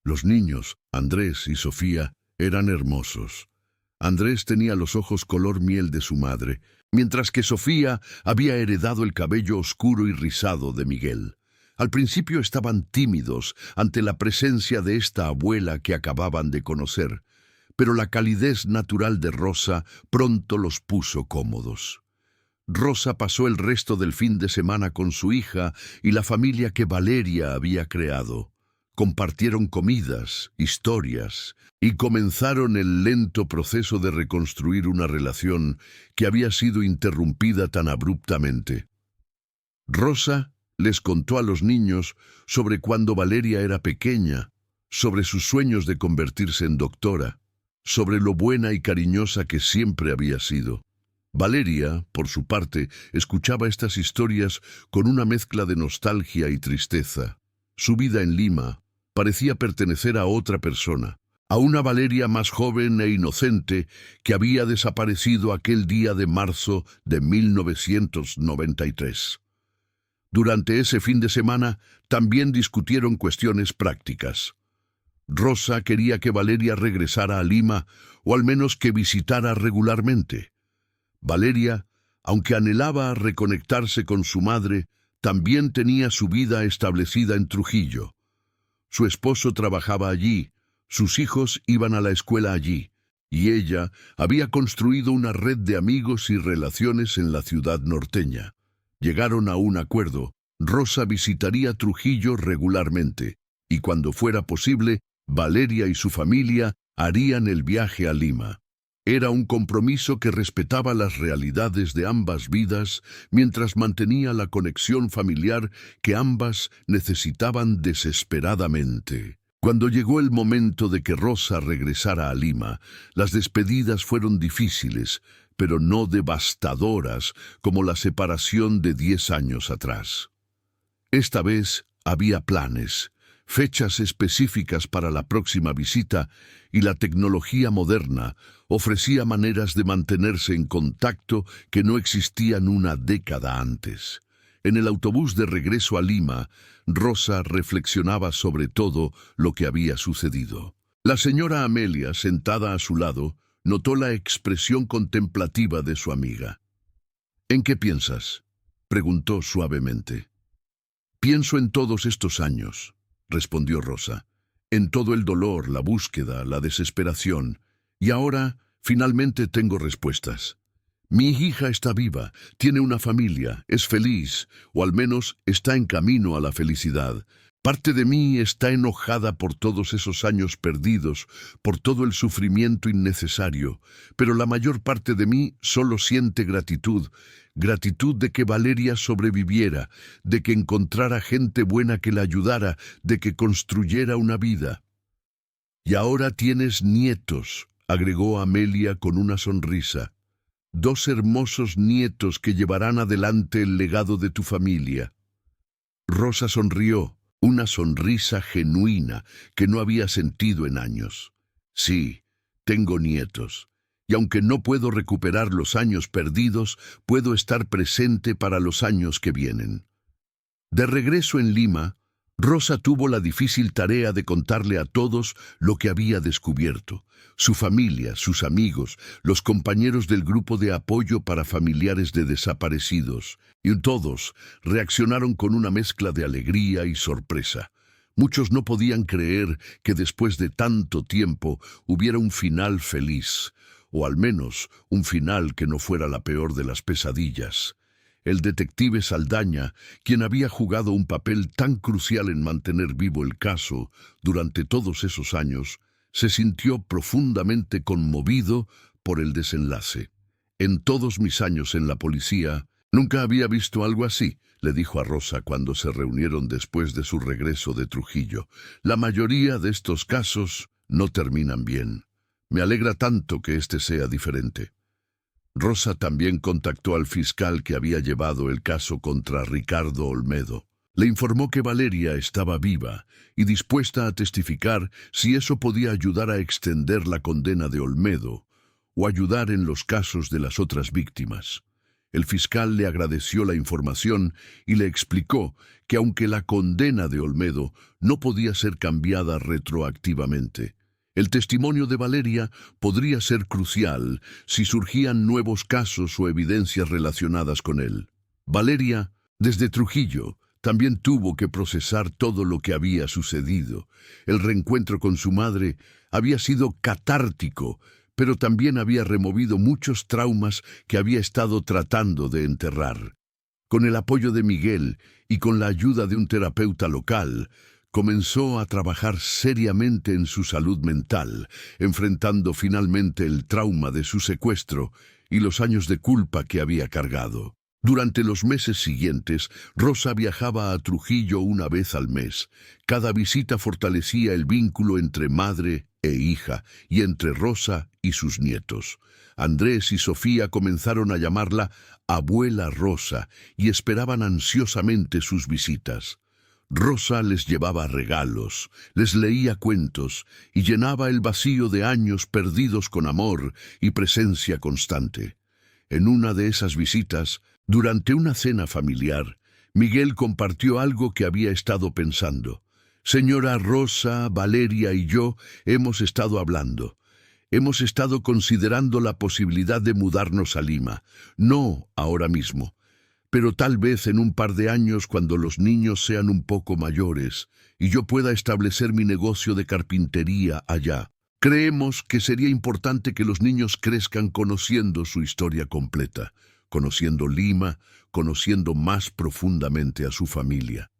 Los niños, Andrés y Sofía, eran hermosos. Andrés tenía los ojos color miel de su madre, mientras que Sofía había heredado el cabello oscuro y rizado de Miguel. Al principio estaban tímidos ante la presencia de esta abuela que acababan de conocer, pero la calidez natural de Rosa pronto los puso cómodos. Rosa pasó el resto del fin de semana con su hija y la familia que Valeria había creado. Compartieron comidas, historias, y comenzaron el lento proceso de reconstruir una relación que había sido interrumpida tan abruptamente. Rosa les contó a los niños sobre cuando Valeria era pequeña, sobre sus sueños de convertirse en doctora, sobre lo buena y cariñosa que siempre había sido. Valeria, por su parte, escuchaba estas historias con una mezcla de nostalgia y tristeza. Su vida en Lima parecía pertenecer a otra persona, a una Valeria más joven e inocente que había desaparecido aquel día de marzo de 1993. Durante ese fin de semana también discutieron cuestiones prácticas. Rosa quería que Valeria regresara a Lima, o al menos que visitara regularmente. Valeria, aunque anhelaba reconectarse con su madre, también tenía su vida establecida en Trujillo. Su esposo trabajaba allí, sus hijos iban a la escuela allí, y ella había construido una red de amigos y relaciones en la ciudad norteña. Llegaron a un acuerdo. Rosa visitaría Trujillo regularmente, y cuando fuera posible, Valeria y su familia harían el viaje a Lima. Era un compromiso que respetaba las realidades de ambas vidas mientras mantenía la conexión familiar que ambas necesitaban desesperadamente. Cuando llegó el momento de que Rosa regresara a Lima, las despedidas fueron difíciles, pero no devastadoras como la separación de 10 años atrás. Esta vez había planes, fechas específicas para la próxima visita, y la tecnología moderna ofrecía maneras de mantenerse en contacto que no existían una década antes. En el autobús de regreso a Lima, Rosa reflexionaba sobre todo lo que había sucedido. La señora Amelia, sentada a su lado, notó la expresión contemplativa de su amiga. «¿En qué piensas?», preguntó suavemente. «Pienso en todos estos años», respondió Rosa, «en todo el dolor, la búsqueda, la desesperación, y ahora finalmente tengo respuestas. Mi hija está viva, tiene una familia, es feliz, o al menos está en camino a la felicidad, Parte de mí está enojada por todos esos años perdidos, por todo el sufrimiento innecesario, pero la mayor parte de mí solo siente gratitud, gratitud de que Valeria sobreviviera, de que encontrara gente buena que la ayudara, de que construyera una vida. Y ahora tienes nietos, agregó Amelia con una sonrisa. 2 hermosos nietos que llevarán adelante el legado de tu familia. Rosa sonrió. Una sonrisa genuina que no había sentido en años. Sí, tengo nietos, y aunque no puedo recuperar los años perdidos, puedo estar presente para los años que vienen. De regreso en Lima, Rosa tuvo la difícil tarea de contarle a todos lo que había descubierto. Su familia, sus amigos, los compañeros del grupo de apoyo para familiares de desaparecidos, y todos reaccionaron con una mezcla de alegría y sorpresa. Muchos no podían creer que después de tanto tiempo hubiera un final feliz, o al menos un final que no fuera la peor de las pesadillas. El detective Saldaña, quien había jugado un papel tan crucial en mantener vivo el caso durante todos esos años, se sintió profundamente conmovido por el desenlace. En todos mis años en la policía, nunca había visto algo así, le dijo a Rosa cuando se reunieron después de su regreso de Trujillo. La mayoría de estos casos no terminan bien. Me alegra tanto que este sea diferente. Rosa también contactó al fiscal que había llevado el caso contra Ricardo Olmedo. Le informó que Valeria estaba viva y dispuesta a testificar si eso podía ayudar a extender la condena de Olmedo o ayudar en los casos de las otras víctimas. El fiscal le agradeció la información y le explicó que aunque la condena de Olmedo no podía ser cambiada retroactivamente, el testimonio de Valeria podría ser crucial si surgían nuevos casos o evidencias relacionadas con él. Valeria, desde Trujillo, también tuvo que procesar todo lo que había sucedido. El reencuentro con su madre había sido catártico, pero también había removido muchos traumas que había estado tratando de enterrar. Con el apoyo de Miguel y con la ayuda de un terapeuta local, comenzó a trabajar seriamente en su salud mental, enfrentando finalmente el trauma de su secuestro y los años de culpa que había cargado. Durante los meses siguientes, Rosa viajaba a Trujillo una vez al mes. Cada visita fortalecía el vínculo entre madre e hija y entre Rosa y sus nietos. Andrés y Sofía comenzaron a llamarla Abuela Rosa y esperaban ansiosamente sus visitas. Rosa les llevaba regalos, les leía cuentos y llenaba el vacío de años perdidos con amor y presencia constante. En una de esas visitas, durante una cena familiar, Miguel compartió algo que había estado pensando. Señora Rosa, Valeria y yo hemos estado hablando. Hemos estado considerando la posibilidad de mudarnos a Lima. No ahora mismo, pero tal vez en un par de años cuando los niños sean un poco mayores y yo pueda establecer mi negocio de carpintería allá. Creemos que sería importante que los niños crezcan conociendo su historia completa, conociendo Lima, conociendo más profundamente a su familia.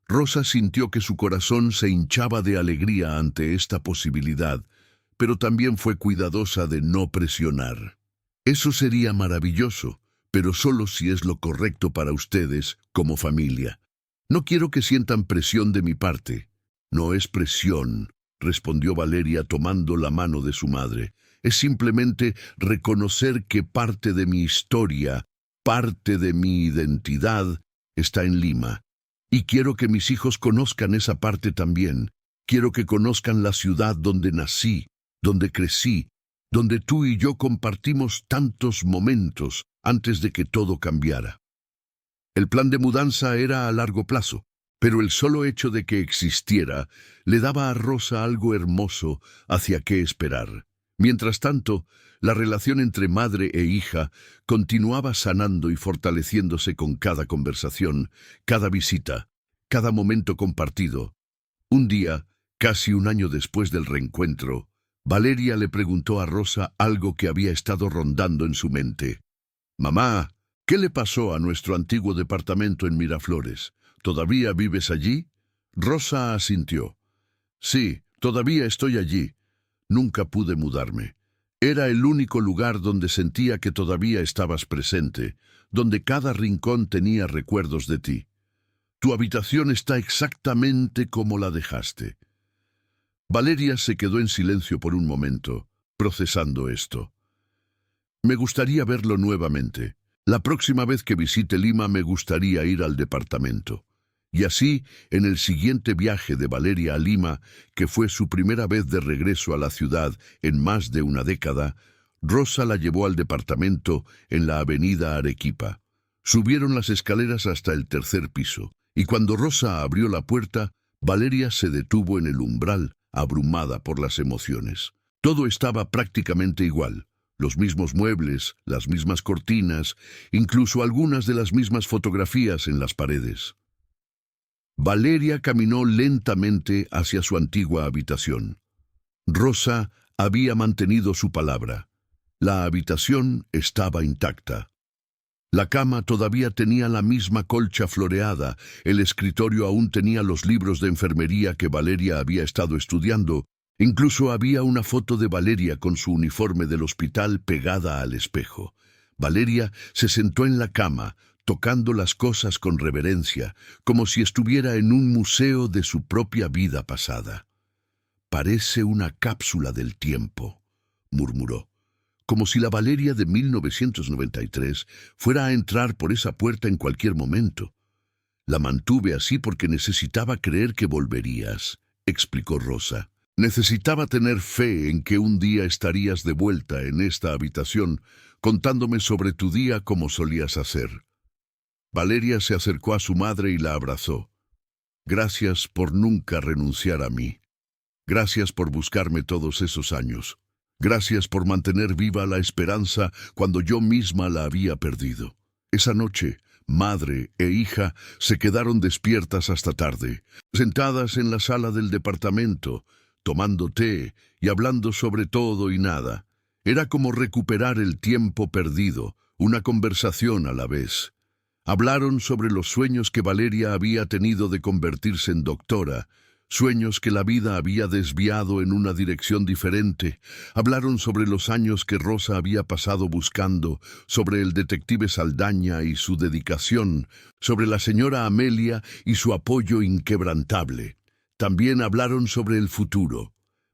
Rosa sintió que su corazón se hinchaba de alegría ante esta posibilidad, pero también fue cuidadosa de no presionar. Eso sería maravilloso, pero solo si es lo correcto para ustedes como familia. No quiero que sientan presión de mi parte. No es presión, respondió Valeria tomando la mano de su madre. Es simplemente reconocer que parte de mi historia, parte de mi identidad, está en Lima. Y quiero que mis hijos conozcan esa parte también. Quiero que conozcan la ciudad donde nací, donde crecí, donde tú y yo compartimos tantos momentos antes de que todo cambiara. El plan de mudanza era a largo plazo, pero el solo hecho de que existiera le daba a Rosa algo hermoso hacia qué esperar. Mientras tanto, la relación entre madre e hija continuaba sanando y fortaleciéndose con cada conversación, cada visita, cada momento compartido. Un día, casi un año después del reencuentro, Valeria le preguntó a Rosa algo que había estado rondando en su mente. «Mamá, ¿qué le pasó a nuestro antiguo departamento en Miraflores? ¿Todavía vives allí?» Rosa asintió. Sí, todavía estoy allí. Nunca pude mudarme. Era el único lugar donde sentía que todavía estabas presente, donde cada rincón tenía recuerdos de ti. Tu habitación está exactamente como la dejaste. Valeria se quedó en silencio por un momento, procesando esto. Me gustaría verlo nuevamente. La próxima vez que visite Lima me gustaría ir al departamento. Y así, en el siguiente viaje de Valeria a Lima, que fue su primera vez de regreso a la ciudad en más de una década, Rosa la llevó al departamento en la avenida Arequipa. Subieron las escaleras hasta el tercer piso, y cuando Rosa abrió la puerta, Valeria se detuvo en el umbral, abrumada por las emociones. Todo estaba prácticamente igual. Los mismos muebles, las mismas cortinas, incluso algunas de las mismas fotografías en las paredes. Valeria caminó lentamente hacia su antigua habitación. Rosa había mantenido su palabra. La habitación estaba intacta. La cama todavía tenía la misma colcha floreada, el escritorio aún tenía los libros de enfermería que Valeria había estado estudiando, incluso había una foto de Valeria con su uniforme del hospital pegada al espejo. Valeria se sentó en la cama, tocando las cosas con reverencia, como si estuviera en un museo de su propia vida pasada. «Parece una cápsula del tiempo», murmuró, como si la Valeria de 1993 fuera a entrar por esa puerta en cualquier momento. «La mantuve así porque necesitaba creer que volverías», explicó Rosa. «Necesitaba tener fe en que un día estarías de vuelta en esta habitación, contándome sobre tu día como solías hacer». Valeria se acercó a su madre y la abrazó. «Gracias por nunca renunciar a mí. Gracias por buscarme todos esos años. Gracias por mantener viva la esperanza cuando yo misma la había perdido». Esa noche, madre e hija se quedaron despiertas hasta tarde, sentadas en la sala del departamento, tomando té y hablando sobre todo y nada. Era como recuperar el tiempo perdido, una conversación a la vez. Hablaron sobre los sueños que Valeria había tenido de convertirse en doctora, sueños que la vida había desviado en una dirección diferente. Hablaron sobre los años que Rosa había pasado buscando, sobre el detective Saldaña y su dedicación, sobre la señora Amelia y su apoyo inquebrantable. También hablaron sobre el futuro.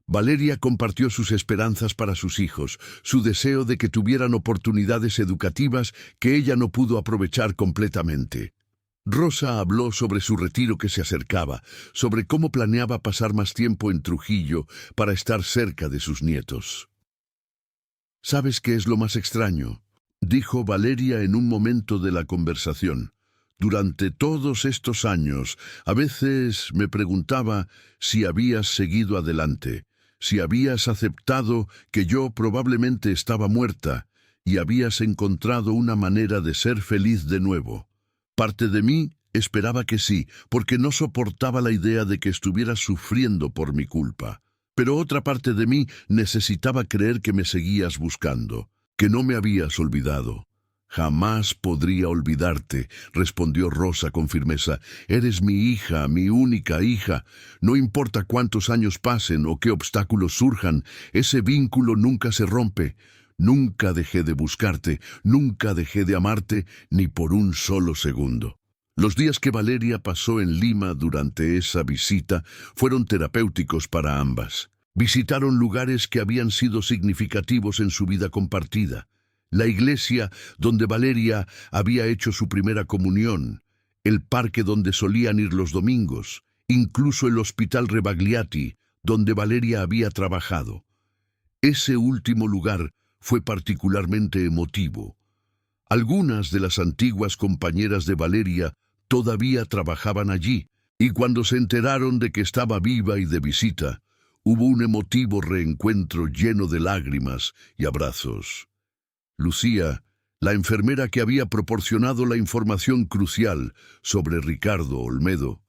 Valeria compartió sus esperanzas para sus hijos, su deseo de que tuvieran oportunidades educativas que ella no pudo aprovechar completamente. Rosa habló sobre su retiro que se acercaba, sobre cómo planeaba pasar más tiempo en Trujillo para estar cerca de sus nietos. «¿Sabes qué es lo más extraño?», dijo Valeria en un momento de la conversación. «Durante todos estos años, a veces me preguntaba si habías seguido adelante, si habías aceptado que yo probablemente estaba muerta y habías encontrado una manera de ser feliz de nuevo. Parte de mí esperaba que sí, porque no soportaba la idea de que estuvieras sufriendo por mi culpa. Pero otra parte de mí necesitaba creer que me seguías buscando, que no me habías olvidado». «Jamás podría olvidarte», respondió Rosa con firmeza. «Eres mi hija, mi única hija. No importa cuántos años pasen o qué obstáculos surjan, ese vínculo nunca se rompe. Nunca dejé de buscarte, nunca dejé de amarte, ni por un solo segundo». Los días que Valeria pasó en Lima durante esa visita fueron terapéuticos para ambas. Visitaron lugares que habían sido significativos en su vida compartida. La iglesia donde Valeria había hecho su primera comunión, el parque donde solían ir los domingos, incluso el hospital Rebagliati, donde Valeria había trabajado. Ese último lugar fue particularmente emotivo. Algunas de las antiguas compañeras de Valeria todavía trabajaban allí, y cuando se enteraron de que estaba viva y de visita, hubo un emotivo reencuentro lleno de lágrimas y abrazos. Lucía, la enfermera que había proporcionado la información crucial sobre Ricardo Olmedo,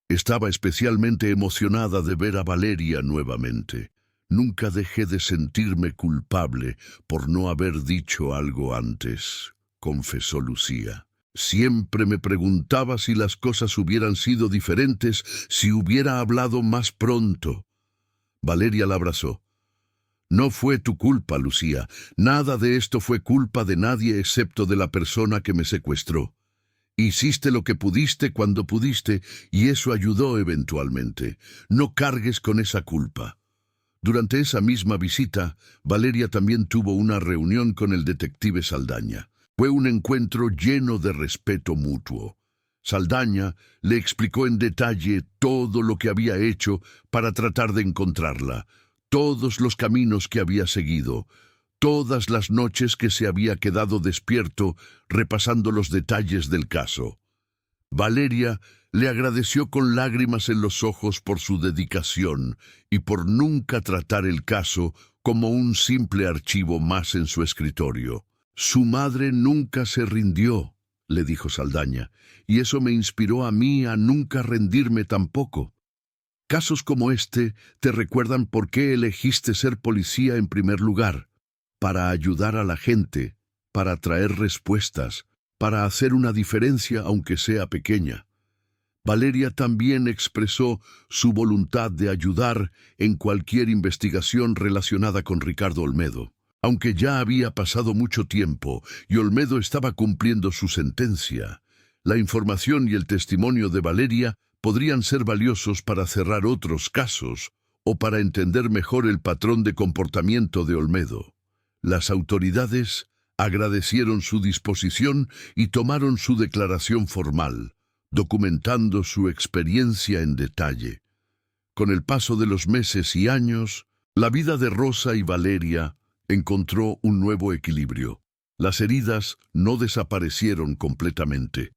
estaba especialmente emocionada de ver a Valeria nuevamente. «Nunca dejé de sentirme culpable por no haber dicho algo antes», confesó Lucía. Siempre me preguntaba si las cosas hubieran sido diferentes si hubiera hablado más pronto. Valeria la abrazó. No fue tu culpa, Lucía. Nada de esto fue culpa de nadie excepto de la persona que me secuestró. Hiciste lo que pudiste cuando pudiste y eso ayudó eventualmente. No cargues con esa culpa. Durante esa misma visita, Valeria también tuvo una reunión con el detective Saldaña. Fue un encuentro lleno de respeto mutuo. Saldaña le explicó en detalle todo lo que había hecho para tratar de encontrarla, todos los caminos que había seguido, todas las noches que se había quedado despierto repasando los detalles del caso. Valeria le agradeció con lágrimas en los ojos por su dedicación y por nunca tratar el caso como un simple archivo más en su escritorio. Su madre nunca se rindió, le dijo Saldaña, y eso me inspiró a mí a nunca rendirme tampoco. Casos como este te recuerdan por qué elegiste ser policía en primer lugar, para ayudar a la gente, para traer respuestas, para hacer una diferencia aunque sea pequeña. Valeria también expresó su voluntad de ayudar en cualquier investigación relacionada con Ricardo Olmedo. Aunque ya había pasado mucho tiempo y Olmedo estaba cumpliendo su sentencia, la información y el testimonio de Valeria podrían ser valiosos para cerrar otros casos o para entender mejor el patrón de comportamiento de Olmedo. Las autoridades agradecieron su disposición y tomaron su declaración formal, documentando su experiencia en detalle. Con el paso de los meses y años, la vida de Rosa y Valeria encontró un nuevo equilibrio. Las heridas no desaparecieron completamente,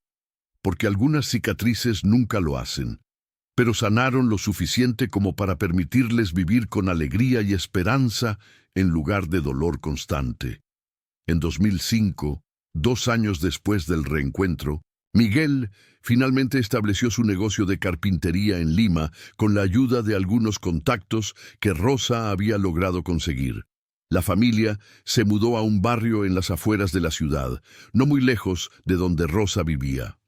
porque algunas cicatrices nunca lo hacen, pero sanaron lo suficiente como para permitirles vivir con alegría y esperanza en lugar de dolor constante. En 2005, 2 años después del reencuentro, Miguel finalmente estableció su negocio de carpintería en Lima con la ayuda de algunos contactos que Rosa había logrado conseguir. La familia se mudó a un barrio en las afueras de la ciudad, no muy lejos de donde Rosa vivía.